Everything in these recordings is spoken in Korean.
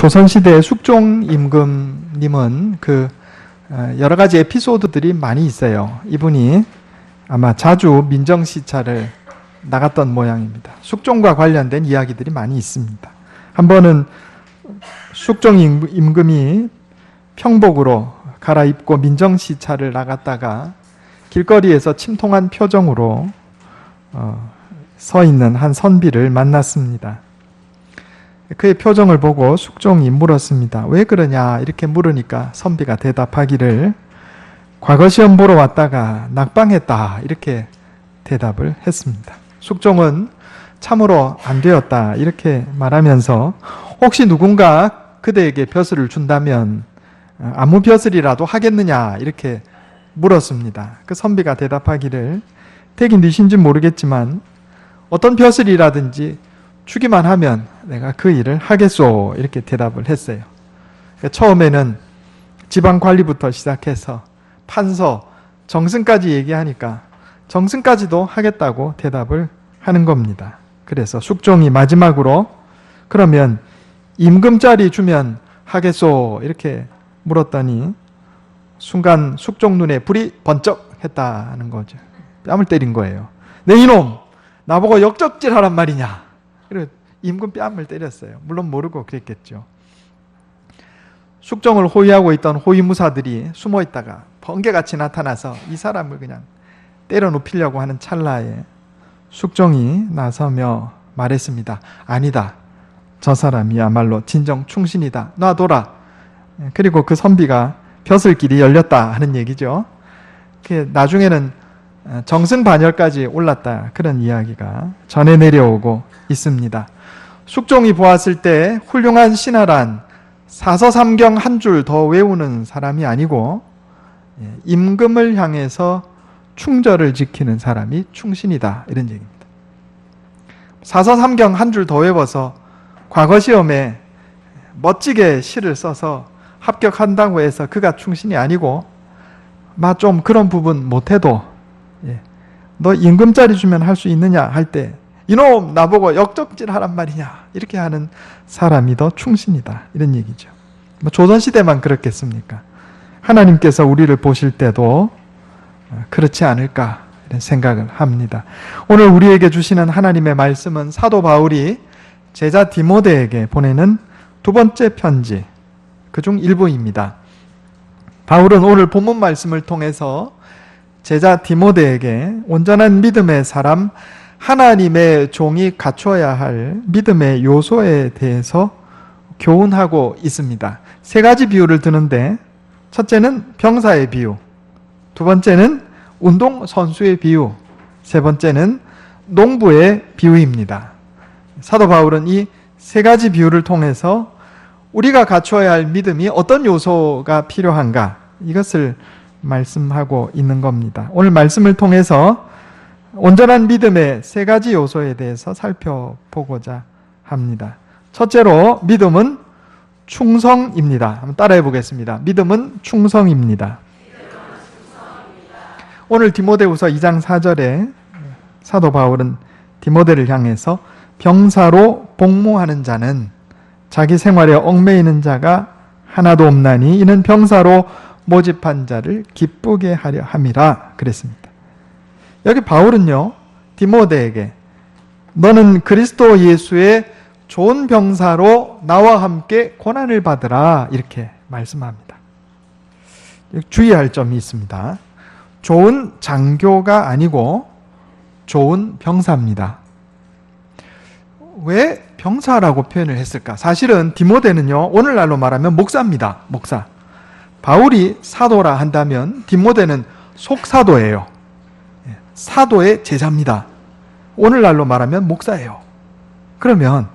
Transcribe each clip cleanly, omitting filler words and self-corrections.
조선시대 숙종임금님은 여러 가지 에피소드들이 많이 있어요. 이분이 아마 자주 민정시찰을 나갔던 모양입니다. 숙종과 관련된 이야기들이 많이 있습니다. 한 번은 숙종임금이 평복으로 갈아입고 민정시찰을 나갔다가 길거리에서 침통한 표정으로 서 있는 한 선비를 만났습니다. 그의 표정을 보고 숙종이 물었습니다. 왜 그러냐 이렇게 물으니까 선비가 대답하기를 과거 시험 보러 왔다가 낙방했다 이렇게 대답을 했습니다. 숙종은 참으로 안 되었다 이렇게 말하면서 혹시 누군가 그대에게 벼슬을 준다면 아무 벼슬이라도 하겠느냐 이렇게 물었습니다. 그 선비가 대답하기를 댁이 니신지 모르겠지만 어떤 벼슬이라든지 주기만 하면 내가 그 일을 하겠소 이렇게 대답을 했어요. 처음에는 지방관리부터 시작해서 판서, 정승까지 얘기하니까 정승까지도 하겠다고 대답을 하는 겁니다. 그래서 숙종이 마지막으로 그러면 임금짜리 주면 하겠소 이렇게 물었더니 순간 숙종 눈에 불이 번쩍 했다는 거죠. 뺨을 때린 거예요. 내 이놈 나보고 역적질하란 말이냐. 그리고 임금 뺨을 때렸어요. 물론 모르고 그랬겠죠. 숙종을 호위하고 있던 호위무사들이 숨어있다가 번개같이 나타나서 이 사람을 그냥 때려 눕히려고 하는 찰나에 숙종이 나서며 말했습니다. 아니다. 저 사람이야말로 진정 충신이다. 놔둬라. 그리고 그 선비가 벼슬길이 열렸다 하는 얘기죠. 나중에는 정승반열까지 올랐다 그런 이야기가 전해 내려오고 있습니다. 숙종이 보았을 때 훌륭한 신하란 사서삼경 한 줄 더 외우는 사람이 아니고 임금을 향해서 충절을 지키는 사람이 충신이다 이런 얘기입니다. 사서삼경 한 줄 더 외워서 과거 시험에 멋지게 시를 써서 합격한다고 해서 그가 충신이 아니고 좀 그런 부분 못해도 너 임금짜리 주면 할 수 있느냐 할 때 이놈 나보고 역적질 하란 말이냐 이렇게 하는 사람이 더 충신이다 이런 얘기죠. 조선시대만 그렇겠습니까? 하나님께서 우리를 보실 때도 그렇지 않을까 이런 생각을 합니다. 오늘 우리에게 주시는 하나님의 말씀은 사도 바울이 제자 디모데에게 보내는 두 번째 편지 그중 일부입니다. 바울은 오늘 본문 말씀을 통해서 제자 디모데에게 온전한 믿음의 사람 하나님의 종이 갖춰야 할 믿음의 요소에 대해서 교훈하고 있습니다. 세 가지 비유를 드는데 첫째는 병사의 비유, 두 번째는 운동선수의 비유, 세 번째는 농부의 비유입니다. 사도 바울은 이 세 가지 비유를 통해서 우리가 갖춰야 할 믿음이 어떤 요소가 필요한가 이것을 말씀하고 있는 겁니다. 오늘 말씀을 통해서 온전한 믿음의 세 가지 요소에 대해서 살펴보고자 합니다. 첫째로 믿음은 충성입니다. 한번 따라해 보겠습니다. 믿음은 충성입니다. 오늘 디모데후서 2장 4절에 사도 바울은 디모데를 향해서 병사로 복무하는 자는 자기 생활에 얽매이는 자가 하나도 없나니 이는 병사로 모집한 자를 기쁘게 하려 함이라 그랬습니다. 여기 바울은요 디모데에게 너는 그리스도 예수의 좋은 병사로 나와 함께 고난을 받으라 이렇게 말씀합니다. 주의할 점이 있습니다. 좋은 장교가 아니고 좋은 병사입니다. 왜 병사라고 표현을 했을까? 사실은 디모데는요 오늘날로 말하면 목사입니다. 목사. 바울이 사도라 한다면 디모데는 속사도예요. 사도의 제자입니다. 오늘날로 말하면 목사예요. 그러면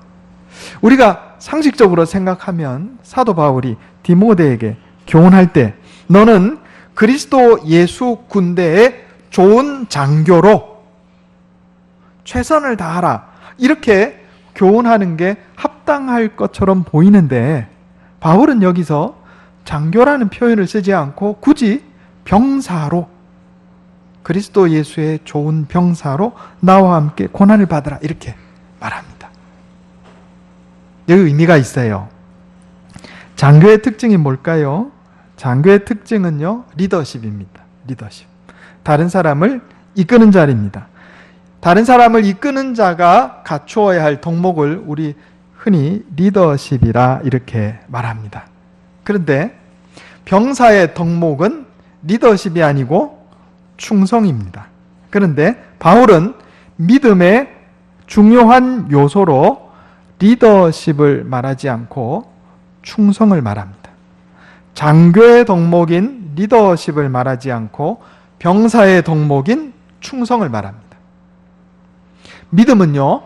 우리가 상식적으로 생각하면 사도 바울이 디모데에게 교훈할 때 너는 그리스도 예수 군대의 좋은 장교로 최선을 다하라 이렇게 교훈하는 게 합당할 것처럼 보이는데 바울은 여기서 장교라는 표현을 쓰지 않고 굳이 병사로 그리스도 예수의 좋은 병사로 나와 함께 고난을 받으라 이렇게 말합니다. 여기 의미가 있어요. 장교의 특징이 뭘까요? 장교의 특징은요, 리더십입니다. 리더십. 다른 사람을 이끄는 자리입니다. 다른 사람을 이끄는 자가 갖추어야 할 덕목을 우리 흔히 리더십이라 이렇게 말합니다. 그런데 병사의 덕목은 리더십이 아니고 충성입니다. 그런데 바울은 믿음의 중요한 요소로 리더십을 말하지 않고 충성을 말합니다. 장교의 덕목인 리더십을 말하지 않고 병사의 덕목인 충성을 말합니다. 믿음은요,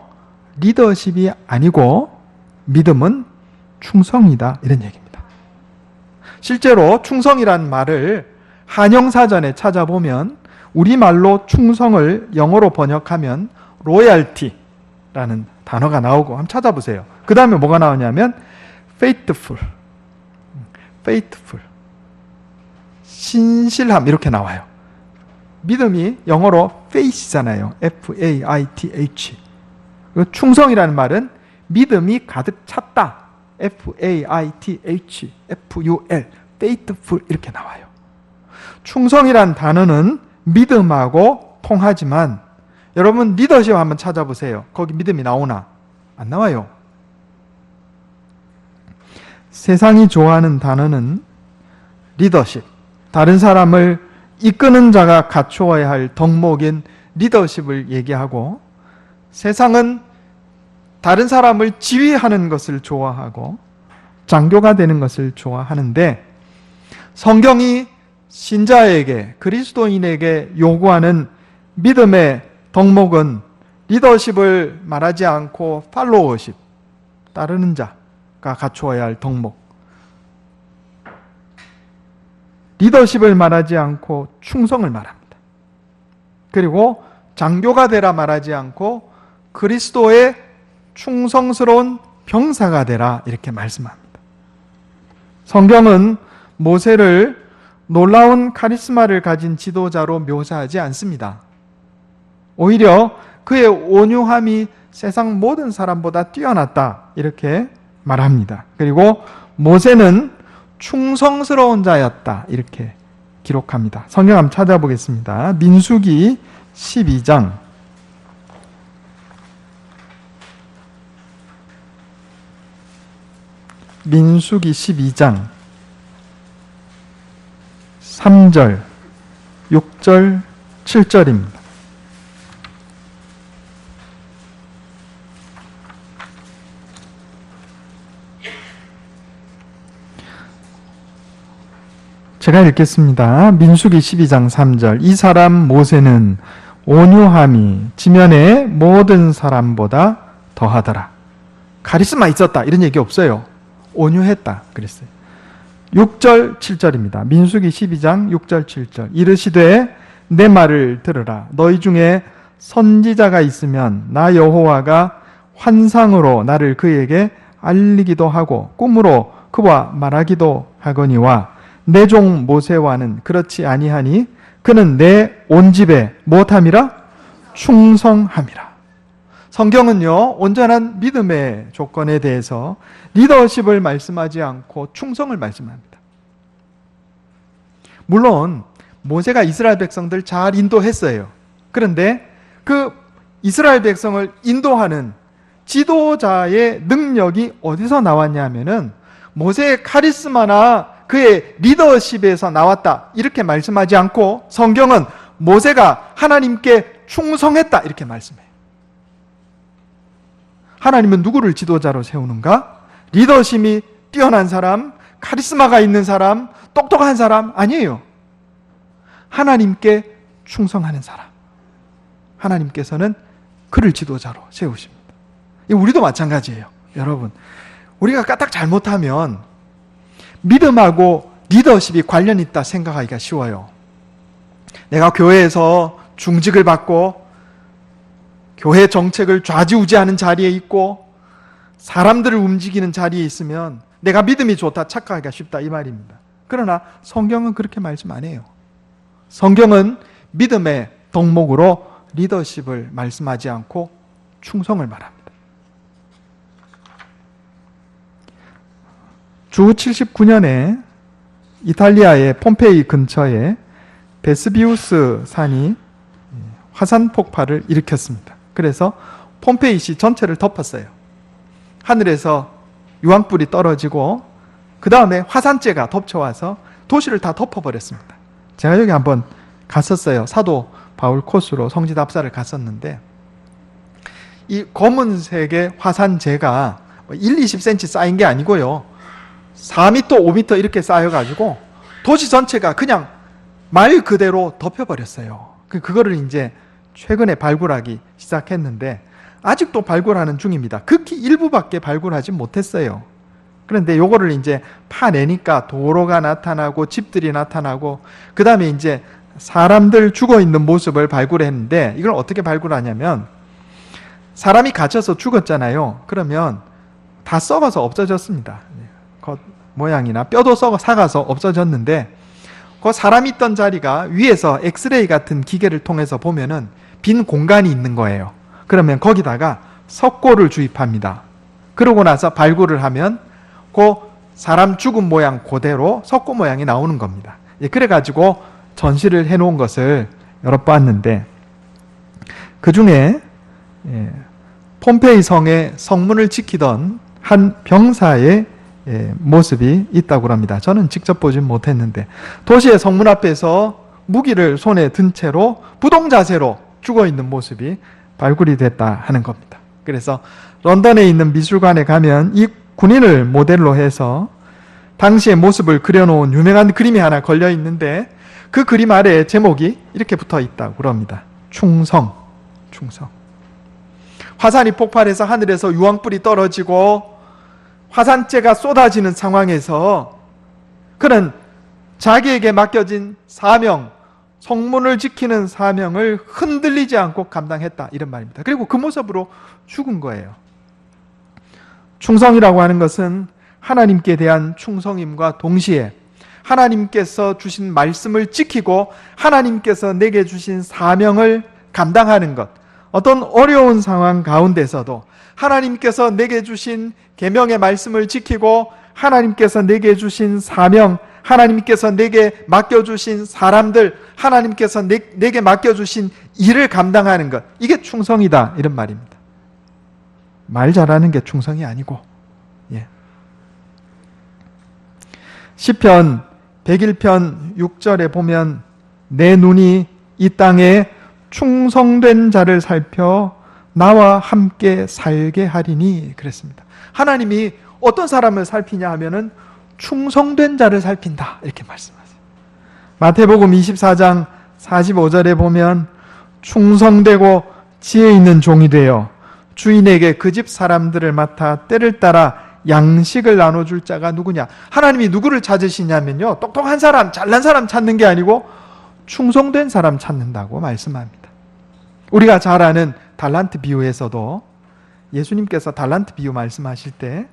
리더십이 아니고 믿음은 충성이다, 이런 얘기입니다. 실제로 충성이란 말을 한영사전에 찾아보면 우리말로 충성을 영어로 번역하면 로얄티라는 단어가 나오고, 한번 찾아보세요. 그 다음에 뭐가 나오냐면 faithful, 신실함, 이렇게 나와요. 믿음이 영어로 faith잖아요. F-A-I-T-H. 충성이라는 말은 믿음이 가득 찼다. F-A-I-T-H, F-U-L, faithful, 이렇게 나와요. 충성이란 단어는 믿음하고 통하지만, 여러분 리더십 한번 찾아보세요. 거기 믿음이 나오나? 안 나와요. 세상이 좋아하는 단어는 리더십, 다른 사람을 이끄는 자가 갖추어야 할 덕목인 리더십을 얘기하고, 세상은 다른 사람을 지휘하는 것을 좋아하고 장교가 되는 것을 좋아하는데, 성경이 신자에게, 그리스도인에게 요구하는 믿음의 덕목은 리더십을 말하지 않고 팔로워십, 따르는 자가 갖추어야 할 덕목, 리더십을 말하지 않고 충성을 말합니다. 그리고 장교가 되라 말하지 않고 그리스도의 충성스러운 병사가 되라, 이렇게 말씀합니다. 성경은 모세를 놀라운 카리스마를 가진 지도자로 묘사하지 않습니다. 오히려 그의 온유함이 세상 모든 사람보다 뛰어났다, 이렇게 말합니다. 그리고 모세는 충성스러운 자였다, 이렇게 기록합니다. 성경 한번 찾아보겠습니다. 민수기 12장 민수기 12장 3절, 6절, 7절입니다. 제가 읽겠습니다. 민수기 12장 3절. 이 사람 모세는 온유함이 지면의 모든 사람보다 더하더라. 카리스마 있었다, 이런 얘기 없어요. 온유했다 그랬어요. 6절 7절입니다. 민수기 12장 6절 7절. 이르시되 내 말을 들으라. 너희 중에 선지자가 있으면 나 여호와가 환상으로 나를 그에게 알리기도 하고 꿈으로 그와 말하기도 하거니와 내 종 모세와는 그렇지 아니하니 그는 내 온 집에 무엇함이라? 충성함이라. 성경은요, 온전한 믿음의 조건에 대해서 리더십을 말씀하지 않고 충성을 말씀합니다. 물론 모세가 이스라엘 백성들 잘 인도했어요. 그런데 그 이스라엘 백성을 인도하는 지도자의 능력이 어디서 나왔냐면은 모세의 카리스마나 그의 리더십에서 나왔다, 이렇게 말씀하지 않고 성경은 모세가 하나님께 충성했다, 이렇게 말씀해요. 하나님은 누구를 지도자로 세우는가? 리더십이 뛰어난 사람, 카리스마가 있는 사람, 똑똑한 사람 아니에요. 하나님께 충성하는 사람. 하나님께서는 그를 지도자로 세우십니다. 우리도 마찬가지예요. 여러분, 우리가 까딱 잘못하면 믿음하고 리더십이 관련 있다 생각하기가 쉬워요. 내가 교회에서 중직을 받고 교회 정책을 좌지우지하는 자리에 있고 사람들을 움직이는 자리에 있으면 내가 믿음이 좋다 착각하기가 쉽다, 이 말입니다. 그러나 성경은 그렇게 말씀 안 해요. 성경은 믿음의 덕목으로 리더십을 말씀하지 않고 충성을 말합니다. 주 79년에 이탈리아의 폼페이 근처에 베스비우스 산이 화산 폭발을 일으켰습니다. 그래서 폼페이시 전체를 덮었어요. 하늘에서 유황불이 떨어지고 그 다음에 화산재가 덮쳐와서 도시를 다 덮어버렸습니다. 제가 여기 한번 갔었어요. 사도 바울 코스로 성지 답사를 갔었는데 이 검은색의 화산재가 1, 20cm 쌓인 게 아니고요. 4m, 5m 이렇게 쌓여가지고 도시 전체가 그냥 말 그대로 덮여버렸어요. 그거를 이제 최근에 발굴하기 시작했는데 아직도 발굴하는 중입니다. 극히 일부밖에 발굴하지 못했어요. 그런데 요거를 이제 파내니까 도로가 나타나고 집들이 나타나고 그 다음에 이제 사람들 죽어있는 모습을 발굴했는데 이걸 어떻게 발굴하냐면 사람이 갇혀서 죽었잖아요. 그러면 다 썩어서 없어졌습니다. 겉 모양이나 뼈도 삭아서 없어졌는데 그 사람이 있던 자리가 위에서 엑스레이 같은 기계를 통해서 보면은 빈 공간이 있는 거예요. 그러면 거기다가 석고를 주입합니다. 그러고 나서 발굴을 하면 그 사람 죽은 모양 그대로 석고 모양이 나오는 겁니다. 그래가지고 전시를 해놓은 것을 여러 번 봤는데 그 중에 폼페이 성의 성문을 지키던 한 병사의 모습이 있다고 합니다. 저는 직접 보진 못했는데 도시의 성문 앞에서 무기를 손에 든 채로 부동자세로 죽어있는 모습이 발굴이 됐다 하는 겁니다. 그래서 런던에 있는 미술관에 가면 이 군인을 모델로 해서 당시의 모습을 그려놓은 유명한 그림이 하나 걸려 있는데 그 그림 아래에 제목이 이렇게 붙어 있다고 합니다. 충성, 충성. 화산이 폭발해서 하늘에서 유황불이 떨어지고 화산재가 쏟아지는 상황에서 그는 자기에게 맡겨진 사명, 성문을 지키는 사명을 흔들리지 않고 감당했다 이런 말입니다. 그리고 그 모습으로 죽은 거예요. 충성이라고 하는 것은 하나님께 대한 충성임과 동시에 하나님께서 주신 말씀을 지키고 하나님께서 내게 주신 사명을 감당하는 것, 어떤 어려운 상황 가운데서도 하나님께서 내게 주신 계명의 말씀을 지키고 하나님께서 내게 주신 사명, 하나님께서 내게 맡겨주신 사람들, 하나님께서 내게 맡겨주신 일을 감당하는 것, 이게 충성이다 이런 말입니다. 말 잘하는 게 충성이 아니고. 시편 101편 6절에 보면 내 눈이 이 땅에 충성된 자를 살펴 나와 함께 살게 하리니 그랬습니다. 하나님이 어떤 사람을 살피냐 하면은 충성된 자를 살핀다 이렇게 말씀하세요. 마태복음 24장 45절에 보면 충성되고 지혜 있는 종이 되어 주인에게 그 집 사람들을 맡아 때를 따라 양식을 나눠줄 자가 누구냐. 하나님이 누구를 찾으시냐면요, 똑똑한 사람, 잘난 사람 찾는 게 아니고 충성된 사람 찾는다고 말씀합니다. 우리가 잘 아는 달란트 비유에서도 예수님께서 달란트 비유 말씀하실 때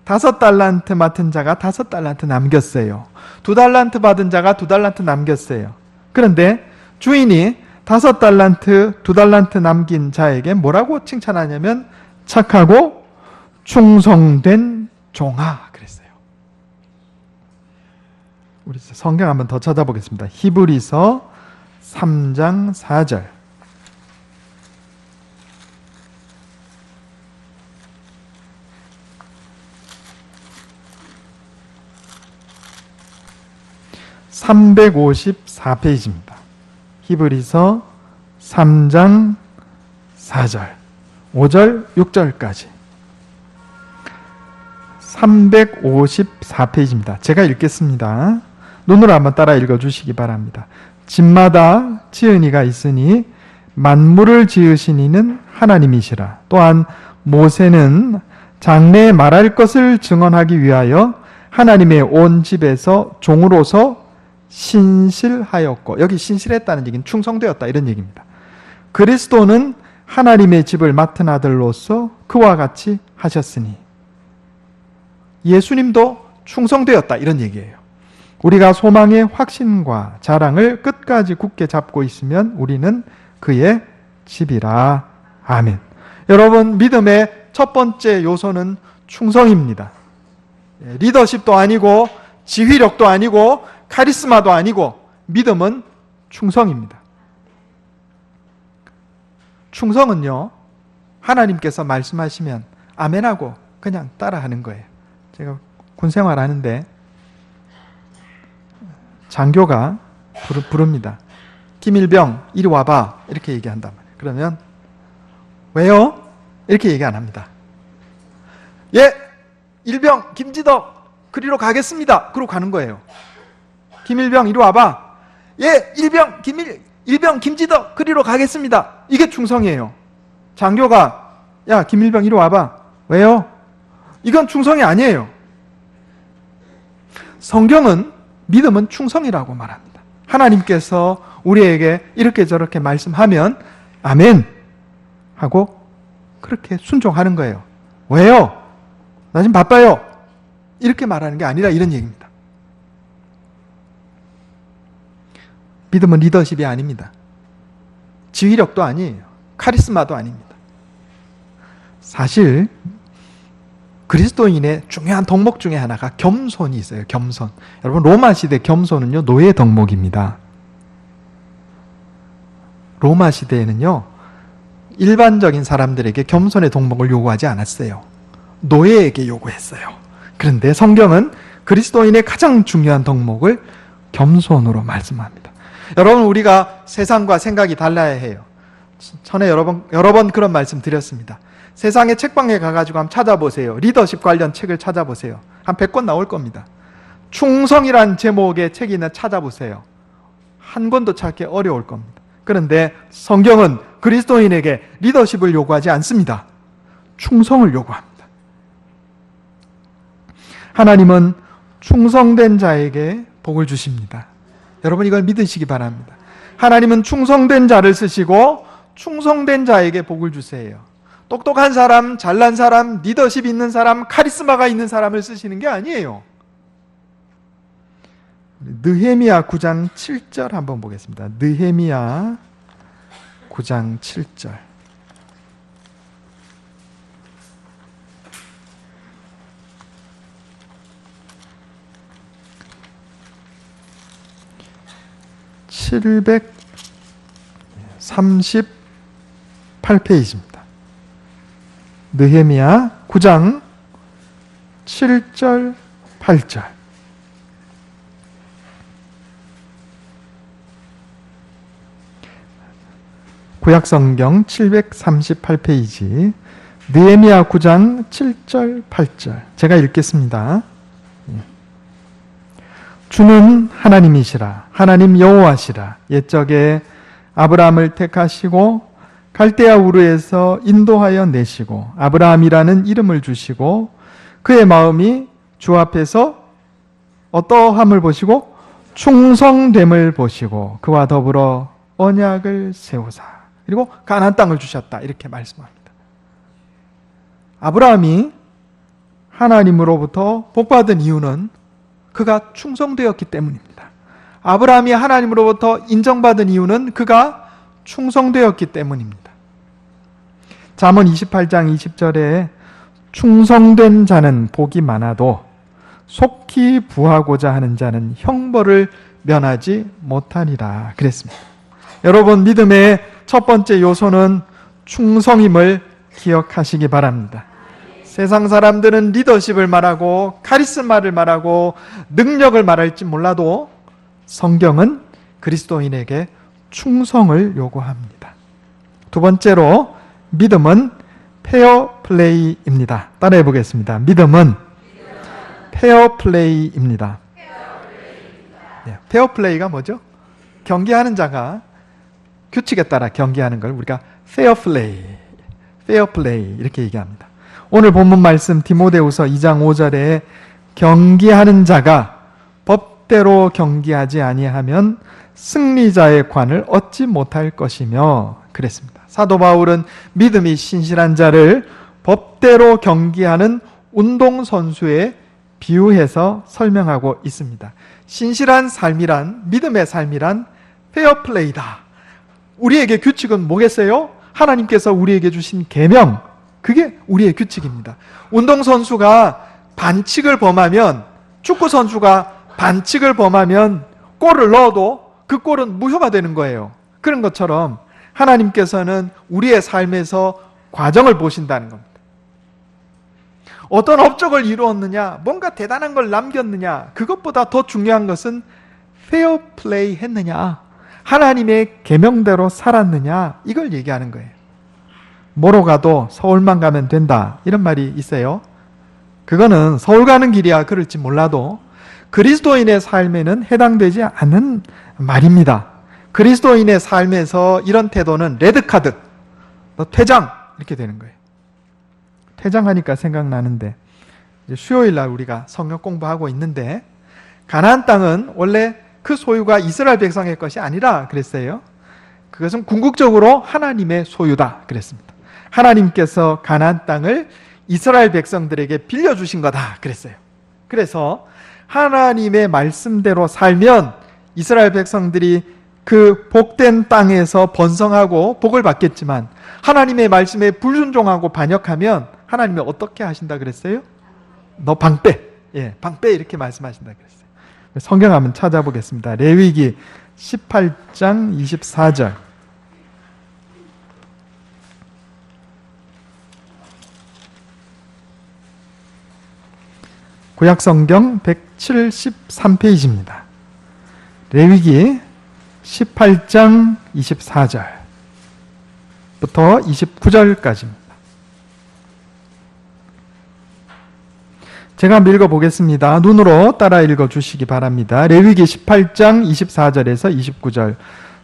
5달란트 맡은 자가 5달란트 남겼어요. 2달란트 받은 자가 2달란트 남겼어요. 그런데 주인이 5달란트, 2달란트 남긴 자에게 뭐라고 칭찬하냐면 착하고 충성된 종아 그랬어요. 우리 성경 한번 더 찾아보겠습니다. 히브리서 3장 4절. (354페이지입니다) 히브리서 3장 4절, 5절, 6절까지 354페이지입니다. 제가 읽겠습니다. 눈으로 한번 따라 읽어주시기 바랍니다. 집마다 지은 이가 있으니 만물을 지으신 이는 하나님이시라. 또한 모세는 장래에 말할 것을 증언하기 위하여 하나님의 온 집에서 종으로서 신실하였고, 여기 신실했다는 얘기는 충성되었다 이런 얘기입니다. 그리스도는 하나님의 집을 맡은 아들로서 그와 같이 하셨으니, 예수님도 충성되었다 이런 얘기예요. 우리가 소망의 확신과 자랑을 끝까지 굳게 잡고 있으면 우리는 그의 집이라. 아멘. 여러분, 믿음의 첫 번째 요소는 충성입니다. 리더십도 아니고 지휘력도 아니고 카리스마도 아니고 믿음은 충성입니다. 충성은요, 하나님께서 말씀하시면 아멘하고 그냥 따라하는 거예요. 제가 군생활 하는데 장교가 부릅니다. 김일병 이리 와봐 이렇게 얘기한단 말이에요. 그러면 왜요? 이렇게 얘기 안 합니다. 예, 일병 김지덕 그리로 가겠습니다. 그러고 가는 거예요. 김일병 이리 와봐. 예, 일병 김지덕 그리로 가겠습니다. 이게 충성이에요. 장교가 야 김일병 이리 와봐. 왜요? 이건 충성이 아니에요. 성경은 믿음은 충성이라고 말합니다. 하나님께서 우리에게 이렇게 저렇게 말씀하면 아멘 하고 그렇게 순종하는 거예요. 왜요? 나 지금 바빠요. 이렇게 말하는 게 아니라 이런 얘기입니다. 믿음은 리더십이 아닙니다. 지휘력도 아니에요. 카리스마도 아닙니다. 사실 그리스도인의 중요한 덕목 중에 하나가 겸손이 있어요. 겸손. 여러분 로마 시대 겸손은요 노예 덕목입니다. 로마 시대에는요 일반적인 사람들에게 겸손의 덕목을 요구하지 않았어요. 노예에게 요구했어요. 그런데 성경은 그리스도인의 가장 중요한 덕목을 겸손으로 말씀합니다. 여러분 우리가 세상과 생각이 달라야 해요. 전에 여러 번 그런 말씀 드렸습니다. 세상의 책방에 가가지고 한번 찾아보세요. 리더십 관련 책을 찾아보세요. 한 100권 나올 겁니다. 충성이란 제목의 책이 있나 찾아보세요. 한 권도 찾기 어려울 겁니다. 그런데 성경은 그리스도인에게 리더십을 요구하지 않습니다. 충성을 요구합니다. 하나님은 충성된 자에게 복을 주십니다. 여러분 이걸 믿으시기 바랍니다. 하나님은 충성된 자를 쓰시고 충성된 자에게 복을 주세요. 똑똑한 사람, 잘난 사람, 리더십 있는 사람, 카리스마가 있는 사람을 쓰시는 게 아니에요. 느헤미야 9장 7절 한번 보겠습니다. 느헤미야 9장 7절. (738페이지입니다) 느헤미야 9장 7절 8절. 구약성경 738페이지 느헤미야 9장 7절 8절 제가 읽겠습니다. 주는 하나님이시라. 하나님 여호와시라. 옛적에 아브라함을 택하시고 갈대아 우르에서 인도하여 내시고 아브라함이라는 이름을 주시고 그의 마음이 주 앞에서 어떠함을 보시고 충성됨을 보시고 그와 더불어 언약을 세우사 그리고 가나안 땅을 주셨다. 이렇게 말씀합니다. 아브라함이 하나님으로부터 복받은 이유는 그가 충성되었기 때문입니다. 아브라함이 하나님으로부터 인정받은 이유는 그가 충성되었기 때문입니다. 잠언 28장 20절에 충성된 자는 복이 많아도 속히 부하고자 하는 자는 형벌을 면하지 못하리라 그랬습니다. 여러분 믿음의 첫 번째 요소는 충성임을 기억하시기 바랍니다. 세상 사람들은 리더십을 말하고 카리스마를 말하고 능력을 말할지 몰라도 성경은 그리스도인에게 충성을 요구합니다. 두 번째로 믿음은 페어플레이입니다. 따라해 보겠습니다. 믿음은 페어플레이입니다. 페어플레이가 뭐죠? 경기하는 자가 규칙에 따라 경기하는 걸 우리가 페어플레이 이렇게 얘기합니다. 오늘 본문 말씀 디모데후서 2장 5절에 경기하는 자가 법대로 경기하지 아니하면 승리자의 관을 얻지 못할 것이며 그랬습니다. 사도 바울은 믿음이 신실한 자를 법대로 경기하는 운동선수에 비유해서 설명하고 있습니다. 신실한 삶이란, 믿음의 삶이란 페어플레이다. 우리에게 규칙은 뭐겠어요? 하나님께서 우리에게 주신 계명, 그게 우리의 규칙입니다. 운동선수가 반칙을 범하면, 축구 선수가 반칙을 범하면 골을 넣어도 그 골은 무효가 되는 거예요. 그런 것처럼 하나님께서는 우리의 삶에서 과정을 보신다는 겁니다. 어떤 업적을 이루었느냐, 뭔가 대단한 걸 남겼느냐, 그것보다 더 중요한 것은 페어 플레이 했느냐, 하나님의 계명대로 살았느냐, 이걸 얘기하는 거예요. 뭐로 가도 서울만 가면 된다, 이런 말이 있어요. 그거는 서울 가는 길이야 그럴지 몰라도 그리스도인의 삶에는 해당되지 않는 말입니다. 그리스도인의 삶에서 이런 태도는 레드카드, 너 퇴장, 이렇게 되는 거예요. 퇴장하니까 생각나는데, 수요일 날 우리가 성경 공부하고 있는데, 가나안 땅은 원래 그 소유가 이스라엘 백성의 것이 아니라 그랬어요. 그것은 궁극적으로 하나님의 소유다 그랬습니다. 하나님께서 가나안 땅을 이스라엘 백성들에게 빌려주신 거다 그랬어요. 그래서 하나님의 말씀대로 살면 이스라엘 백성들이 그 복된 땅에서 번성하고 복을 받겠지만, 하나님의 말씀에 불순종하고 반역하면 하나님이 어떻게 하신다 그랬어요? 너 방 빼. 예, 방 빼, 이렇게 말씀하신다 그랬어요. 성경 한번 찾아보겠습니다. 레위기 18장 24절. 구약성경 173페이지입니다. 레위기 18장 24절부터 29절까지입니다. 제가 한번 읽어보겠습니다. 눈으로 따라 읽어주시기 바랍니다. 레위기 18장 24절에서 29절.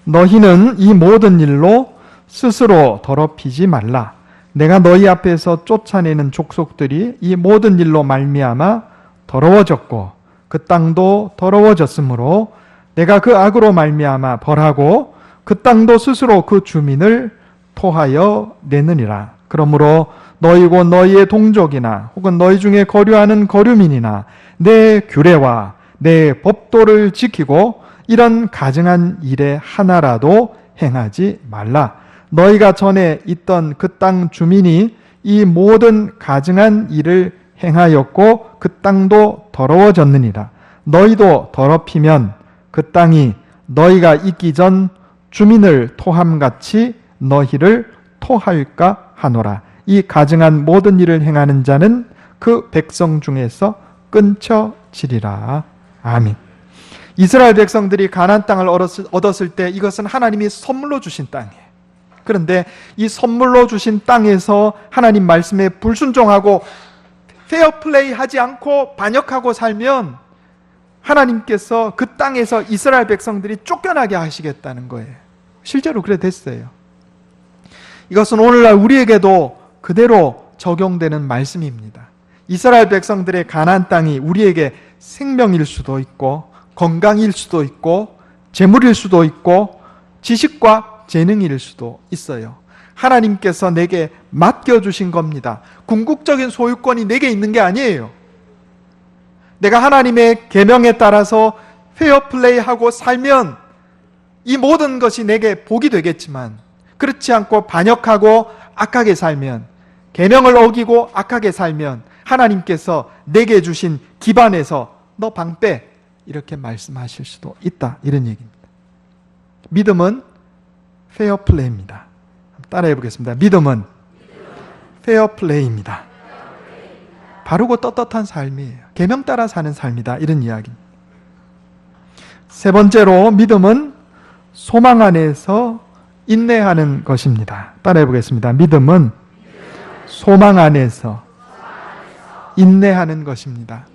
너희는 이 모든 일로 스스로 더럽히지 말라. 내가 너희 앞에서 쫓아내는 족속들이 이 모든 일로 말미암아 더러워졌고 그 땅도 더러워졌으므로 내가 그 악으로 말미암아 벌하고 그 땅도 스스로 그 주민을 토하여 내느니라. 그러므로 너희고 너희의 동족이나 혹은 너희 중에 거류하는 거류민이나 내 규례와 내 법도를 지키고 이런 가증한 일에 하나라도 행하지 말라. 너희가 전에 있던 그 땅 주민이 이 모든 가증한 일을 행하였고 그 땅도 더러워졌느니라. 너희도 더럽히면 그 땅이 너희가 있기 전 주민을 토함같이 너희를 토할까 하노라. 이 가증한 모든 일을 행하는 자는 그 백성 중에서 끊쳐지리라. 아멘. 이스라엘 백성들이 가나안 땅을 얻었을 때 이것은 하나님이 선물로 주신 땅이에요. 그런데 이 선물로 주신 땅에서 하나님 말씀에 불순종하고 페어플레이 하지 않고 반역하고 살면 하나님께서 그 땅에서 이스라엘 백성들이 쫓겨나게 하시겠다는 거예요. 실제로 그래 됐어요. 이것은 오늘날 우리에게도 그대로 적용되는 말씀입니다. 이스라엘 백성들의 가나안 땅이 우리에게 생명일 수도 있고 건강일 수도 있고 재물일 수도 있고 지식과 재능일 수도 있어요. 하나님께서 내게 맡겨주신 겁니다. 궁극적인 소유권이 내게 있는 게 아니에요. 내가 하나님의 계명에 따라서 페어플레이하고 살면 이 모든 것이 내게 복이 되겠지만, 그렇지 않고 반역하고 악하게 살면, 계명을 어기고 악하게 살면 하나님께서 내게 주신 기반에서 너 방 빼, 이렇게 말씀하실 수도 있다, 이런 얘기입니다. 믿음은 페어플레이입니다. 따라해 보겠습니다. 믿음은 페어플레이입니다. 바르고 떳떳한 삶이에요. 계명 따라 사는 삶이다, 이런 이야기입니다. 세 번째로 믿음은 소망 안에서 인내하는 것입니다. 따라해 보겠습니다. 믿음은 소망 안에서 인내하는 것입니다.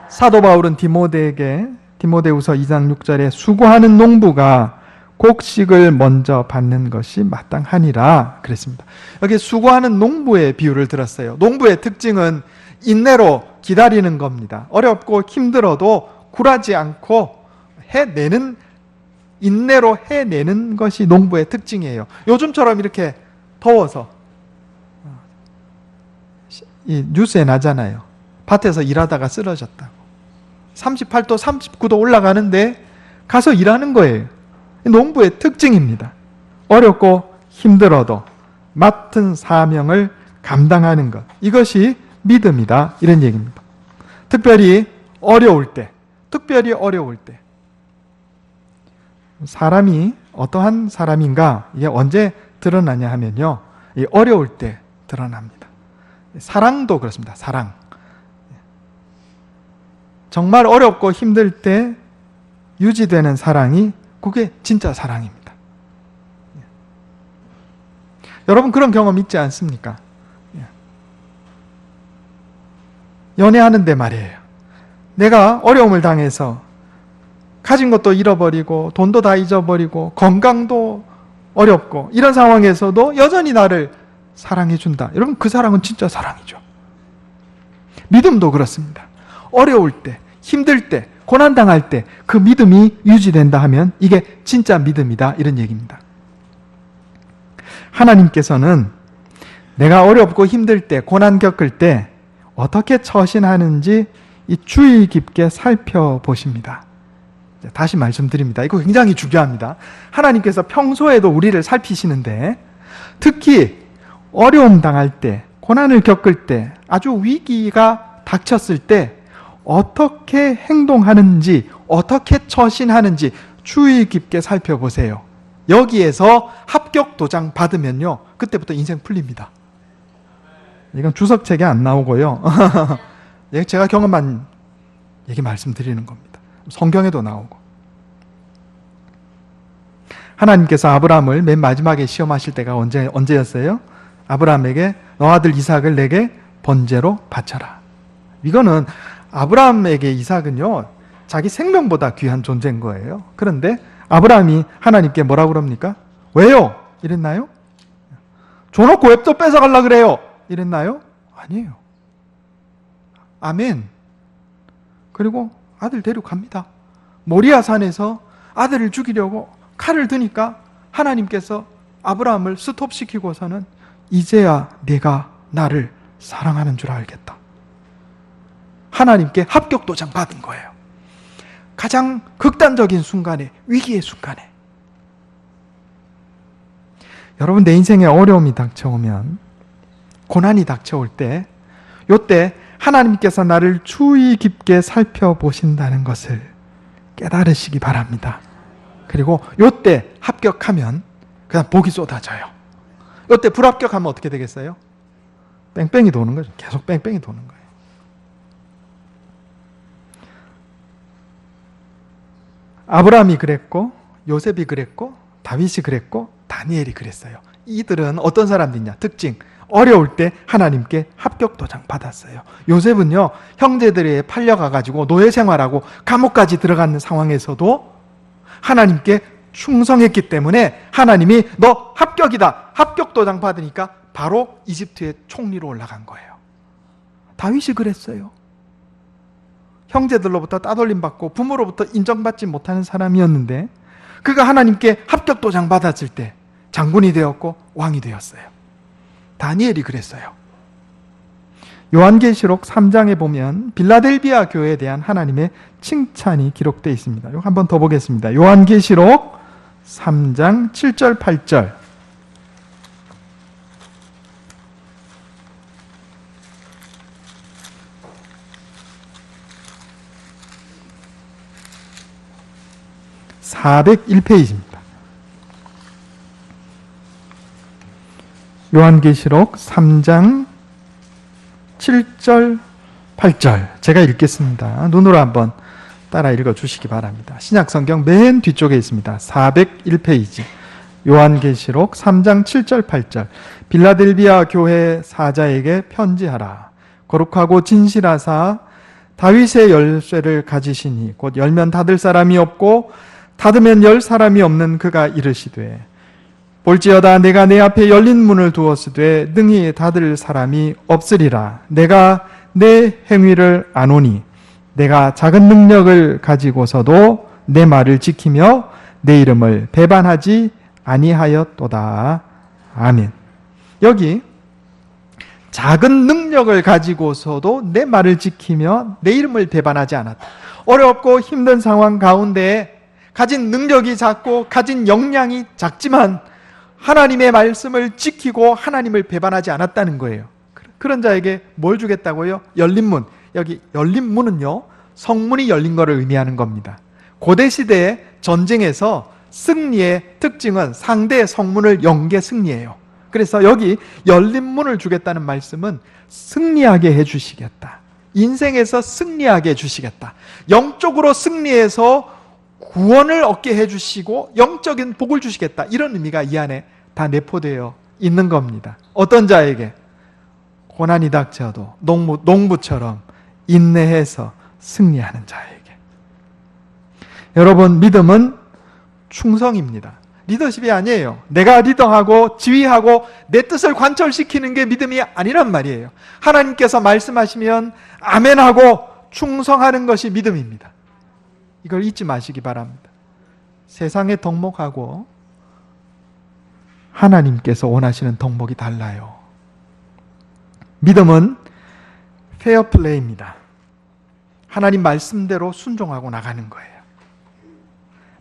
사도 바울은 디모데에게 디모데후서 2장 6절에 수고하는 농부가 곡식을 먼저 받는 것이 마땅하니라 그랬습니다. 여기 수고하는 농부의 비유를 들었어요. 농부의 특징은 인내로 기다리는 겁니다. 어렵고 힘들어도 굴하지 않고 해내는, 인내로 해내는 것이 농부의 특징이에요. 요즘처럼 이렇게 더워서 이 뉴스에 나잖아요. 밭에서 일하다가 쓰러졌다고. 38도, 39도 올라가는데 가서 일하는 거예요. 농부의 특징입니다. 어렵고 힘들어도 맡은 사명을 감당하는 것. 이것이 믿음이다. 이런 얘기입니다. 특별히 어려울 때, 사람이 어떠한 사람인가 이게 언제 드러나냐 하면요, 이 어려울 때 드러납니다. 사랑도 그렇습니다. 사랑. 정말 어렵고 힘들 때 유지되는 사랑이 그게 진짜 사랑입니다. 여러분 그런 경험 있지 않습니까? 연애하는데 말이에요. 내가 어려움을 당해서 가진 것도 잃어버리고 돈도 다 잊어버리고 건강도 어렵고 이런 상황에서도 여전히 나를 사랑해준다. 여러분 그 사랑은 진짜 사랑이죠. 믿음도 그렇습니다. 어려울 때, 힘들 때, 고난당할 때 그 믿음이 유지된다 하면 이게 진짜 믿음이다. 이런 얘기입니다. 하나님께서는 내가 어렵고 힘들 때, 고난 겪을 때 어떻게 처신하는지 이 주의 깊게 살펴보십니다. 다시 말씀드립니다. 이거 굉장히 중요합니다. 하나님께서 평소에도 우리를 살피시는데 특히 어려움 당할 때, 고난을 겪을 때, 아주 위기가 닥쳤을 때 어떻게 행동하는지, 어떻게 처신하는지 주의 깊게 살펴보세요. 여기에서 합격 도장 받으면요, 그때부터 인생 풀립니다. 이건 주석책에 안 나오고요. 제가 경험한 얘기 말씀드리는 겁니다. 성경에도 나오고. 하나님께서 아브라함을 맨 마지막에 시험하실 때가 언제였어요? 아브라함에게 너 아들 이삭을 내게 번제로 바쳐라. 이거는 아브라함에게 이삭은요, 자기 생명보다 귀한 존재인 거예요. 그런데 아브라함이 하나님께 뭐라고 그럽니까? 왜요? 이랬나요? 줘놓고 왜 또 뺏어가려고 그래요? 이랬나요? 아니에요. 아멘. 그리고 아들 데려갑니다. 모리아 산에서 아들을 죽이려고 칼을 드니까 하나님께서 아브라함을 스톱시키고서는 이제야 네가 나를 사랑하는 줄 알겠다. 하나님께 합격 도장 받은 거예요. 가장 극단적인 순간에, 위기의 순간에. 여러분 내 인생에 어려움이 닥쳐오면, 고난이 닥쳐올 때, 요때 하나님께서 나를 주의 깊게 살펴보신다는 것을 깨달으시기 바랍니다. 그리고 요때 합격하면 그냥 복이 쏟아져요. 요때 불합격하면 어떻게 되겠어요? 뺑뺑이 도는 거죠. 계속 뺑뺑이 도는 거예요. 아브라함이 그랬고, 요셉이 그랬고, 다윗이 그랬고, 다니엘이 그랬어요. 이들은 어떤 사람들이냐? 특징. 어려울 때 하나님께 합격 도장 받았어요. 요셉은요, 형제들에 팔려가가지고 노예 생활하고 감옥까지 들어가는 상황에서도 하나님께 충성했기 때문에 하나님이 너 합격이다. 합격 도장 받으니까 바로 이집트의 총리로 올라간 거예요. 다윗이 그랬어요. 형제들로부터 따돌림 받고 부모로부터 인정받지 못하는 사람이었는데 그가 하나님께 합격 도장 받았을 때 장군이 되었고 왕이 되었어요. 다니엘이 그랬어요. 요한계시록 3장에 보면 빌라델비아 교회에 대한 하나님의 칭찬이 기록되어 있습니다. 이거 한 번 더 보겠습니다. 요한계시록 3장 7절 8절. (401페이지입니다) 요한계시록 3장 7절 8절 제가 읽겠습니다. 눈으로 한번 따라 읽어주시기 바랍니다. 신약성경 맨 뒤쪽에 있습니다. 401페이지 요한계시록 3장 7절 8절. 빌라델비아 교회 사자에게 편지하라. 거룩하고 진실하사 다윗의 열쇠를 가지시니 곧 열면 닫을 사람이 없고 닫으면 열 사람이 없는 그가 이르시되 볼지어다 내가 내 앞에 열린 문을 두었으되 능히 닫을 사람이 없으리라. 내가 내 행위를 아노니 내가 작은 능력을 가지고서도 내 말을 지키며 내 이름을 배반하지 아니하였도다. 아멘. 여기 작은 능력을 가지고서도 내 말을 지키며 내 이름을 배반하지 않았다. 어렵고 힘든 상황 가운데 가진 능력이 작고 가진 역량이 작지만 하나님의 말씀을 지키고 하나님을 배반하지 않았다는 거예요. 그런 자에게 뭘 주겠다고요? 열린 문. 여기 열린 문은요, 성문이 열린 것을 의미하는 겁니다. 고대 시대의 전쟁에서 승리의 특징은 상대의 성문을 연 게 승리예요. 그래서 여기 열린 문을 주겠다는 말씀은 승리하게 해주시겠다. 인생에서 승리하게 해주시겠다. 영적으로 승리해서 구원을 얻게 해주시고 영적인 복을 주시겠다. 이런 의미가 이 안에 다 내포되어 있는 겁니다. 어떤 자에게? 고난이 닥쳐도 농부처럼 인내해서 승리하는 자에게. 여러분, 믿음은 충성입니다. 리더십이 아니에요. 내가 리더하고 지휘하고 내 뜻을 관철시키는 게 믿음이 아니란 말이에요. 하나님께서 말씀하시면 아멘하고 충성하는 것이 믿음입니다. 이걸 잊지 마시기 바랍니다. 세상의 덕목하고 하나님께서 원하시는 덕목이 달라요. 믿음은 페어플레이입니다. 하나님 말씀대로 순종하고 나가는 거예요.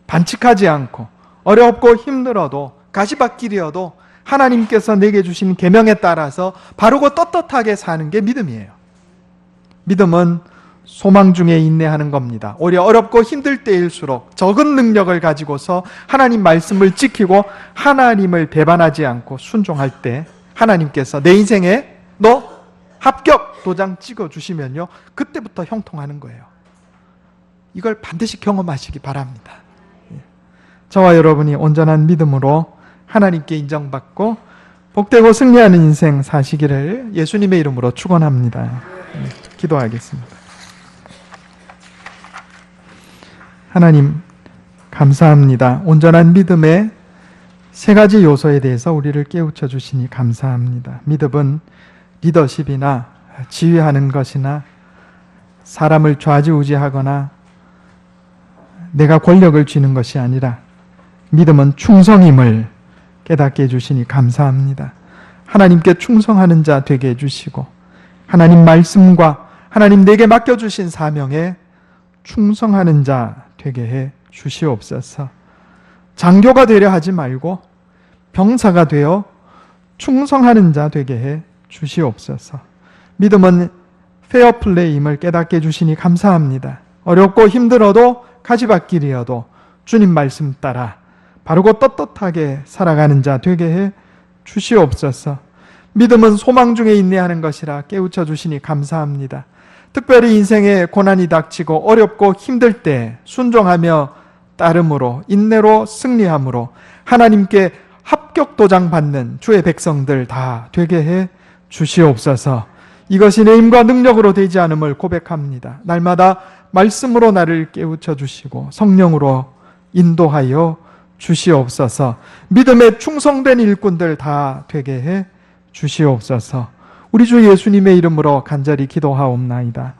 반칙하지 않고 어렵고 힘들어도 가시밭길이어도 하나님께서 내게 주신 계명에 따라서 바르고 떳떳하게 사는 게 믿음이에요. 믿음은 소망 중에 인내하는 겁니다. 오히려 어렵고 힘들 때일수록 적은 능력을 가지고서 하나님 말씀을 지키고 하나님을 배반하지 않고 순종할 때 하나님께서 내 인생에 너 합격 도장 찍어주시면요, 그때부터 형통하는 거예요. 이걸 반드시 경험하시기 바랍니다. 저와 여러분이 온전한 믿음으로 하나님께 인정받고 복되고 승리하는 인생 사시기를 예수님의 이름으로 축원합니다. 기도하겠습니다. 하나님, 감사합니다. 온전한 믿음의 세 가지 요소에 대해서 우리를 깨우쳐 주시니 감사합니다. 믿음은 리더십이나 지휘하는 것이나 사람을 좌지우지하거나 내가 권력을 쥐는 것이 아니라 믿음은 충성임을 깨닫게 해주시니 감사합니다. 하나님께 충성하는 자 되게 해주시고 하나님 말씀과 하나님 내게 맡겨주신 사명에 충성하는 자 되게 해 주시옵소서. 장교가 되려 하지 말고 병사가 되어 충성하는 자 되게 해 주시옵소서. 믿음은 페어플레이임을 깨닫게 해주시니 감사합니다. 어렵고 힘들어도 가시밭길이어도 주님 말씀 따라 바르고 떳떳하게 살아가는 자 되게 해 주시옵소서. 믿음은 소망 중에 인내하는 것이라 깨우쳐 주시니 감사합니다. 특별히 인생에 고난이 닥치고 어렵고 힘들 때 순종하며 따름으로 인내로 승리함으로 하나님께 합격 도장 받는 주의 백성들 다 되게 해 주시옵소서. 이것이 내 힘과 능력으로 되지 않음을 고백합니다. 날마다 말씀으로 나를 깨우쳐 주시고 성령으로 인도하여 주시옵소서. 믿음에 충성된 일꾼들 다 되게 해 주시옵소서. 우리 주 예수님의 이름으로 간절히 기도하옵나이다.